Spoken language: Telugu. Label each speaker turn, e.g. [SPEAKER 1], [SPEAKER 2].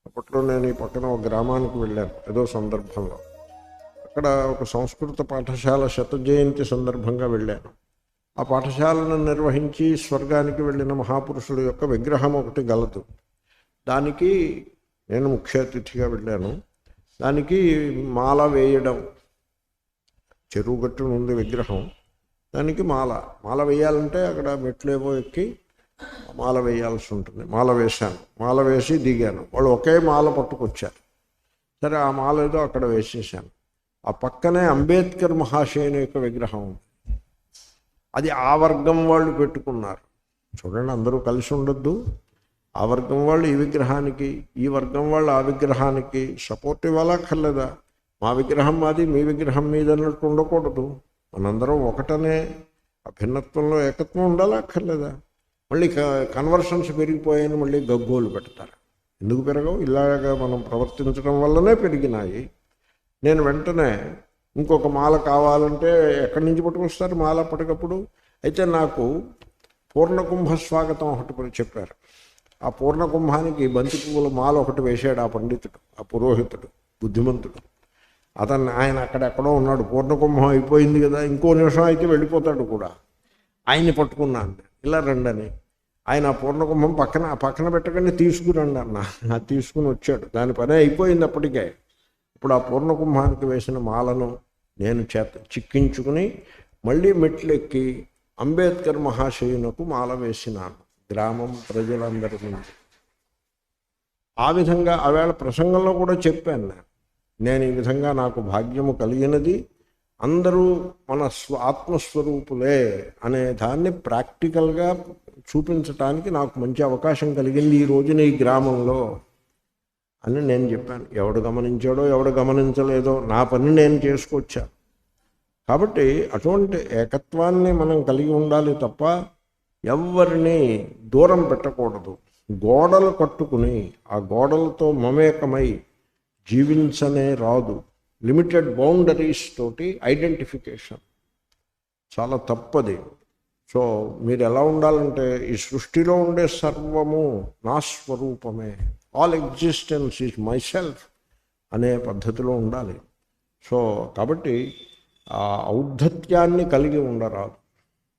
[SPEAKER 1] అప్పట్లో నేను ఈ పక్కన ఒక గ్రామానికి వెళ్ళాను ఏదో సందర్భంలో. అక్కడ ఒక సంస్కృత పాఠశాల శత జయంతి సందర్భంగా వెళ్ళాను. ఆ పాఠశాలను నిర్వహించి స్వర్గానికి వెళ్ళిన మహాపురుషుల యొక్క విగ్రహం ఒకటి గలదు. దానికి నేను ముఖ్య అతిథిగా వెళ్ళాను. దానికి మాల వేయడం, చెరువు గట్టున ఉంది విగ్రహం, దానికి మాల వేయాలంటే అక్కడ మెట్లేవో ఎక్కి మాల వేయాల్సి ఉంటుంది. మాల వేశాను, మాల వేసి దిగాను. వాళ్ళు ఒకే మాల పట్టుకొచ్చారు. సరే ఆ మాల ఏదో అక్కడ వేసేసాను. ఆ పక్కనే అంబేద్కర్ మహాశయుని యొక్క విగ్రహం ఉంది. అది ఆ వర్గం వాళ్ళు పెట్టుకున్నారు. చూడండి, అందరూ కలిసి ఉండొద్దు. ఆ వర్గం వాళ్ళు ఈ విగ్రహానికి, ఈ వర్గం వాళ్ళు ఆ విగ్రహానికి సపోర్ట్ ఇవ్వాలక్కర్లేదా? మా విగ్రహం మాది, మీ విగ్రహం మీద అన్నట్టు ఉండకూడదు. మనందరం ఒకటనే అభిన్నత్వంలో ఏకత్వం ఉండాలక్కర్లేదా? మళ్ళీ కన్వర్షన్స్ పెరిగిపోయాయని మళ్ళీ గగ్గోలు పెడతారు. ఎందుకు పెరగవు? ఇలాగా మనం ప్రవర్తించడం వల్లనే పెరిగినాయి. నేను వెంటనే ఇంకొక మాల కావాలంటే ఎక్కడి నుంచి పట్టుకొస్తారు మాల అప్పటికప్పుడు? అయితే నాకు పూర్ణకుంభ స్వాగతం ఒకటి చెప్పారు. ఆ పూర్ణకుంభానికి బంతి పువ్వుల మాల ఒకటి వేశాడు ఆ పండితుడు, ఆ పురోహితుడు, బుద్ధిమంతుడు. ఆయన అక్కడెక్కడో ఉన్నాడు. పూర్ణకుంభం అయిపోయింది కదా, ఇంకో నిమిషం అయితే వెళ్ళిపోతాడు కూడా. ఆయన్ని పట్టుకున్నాను, ఇలా రండని. ఆయన పూర్ణకుంభం పక్కన పెట్టకండి, తీసుకురండి అన్న. అది తీసుకుని వచ్చాడు. దాని పని అయిపోయింది అప్పటికే. ఇప్పుడు ఆ పూర్ణకుంభానికి వేసిన మాలను నేను చిక్కించుకుని మళ్ళీ మెట్లెక్కి అంబేద్కర్ మహాశయునకు మాల వేసినాను గ్రామం ప్రజలందరి ముందు. ఆ విధంగా ఆవేళ ప్రసంగంలో కూడా చెప్పాను నేను ఈ విధంగా నాకు భాగ్యము కలిగినది, అందరూ మన ఆత్మస్వరూపులే అనే దాన్ని ప్రాక్టికల్గా చూపించటానికి నాకు మంచి అవకాశం కలిగింది ఈ రోజున ఈ గ్రామంలో అని నేను చెప్పాను. ఎవడు గమనించాడో ఎవడు గమనించలేదో నా పని నేను చేసుకొచ్చాను. కాబట్టి అటువంటి ఏకత్వాన్ని మనం కలిగి ఉండాలి తప్ప ఎవరిని దూరం పెట్టకూడదు. గోడలు కట్టుకుని ఆ గోడలతో మమేకమై జీవించనే రాదు. లిమిటెడ్ బౌండరీస్ తోటి ఐడెంటిఫికేషన్ చాలా తప్పది. సో మీరు ఎలా ఉండాలంటే ఈ సృష్టిలో ఉండే సర్వము నా స్వరూపమే, all existence is my self అనే పద్ధతిలో ఉండాలి. సో కాబట్టి ఆ ఔద్ధత్యాన్ని కలిగి ఉండరాదు.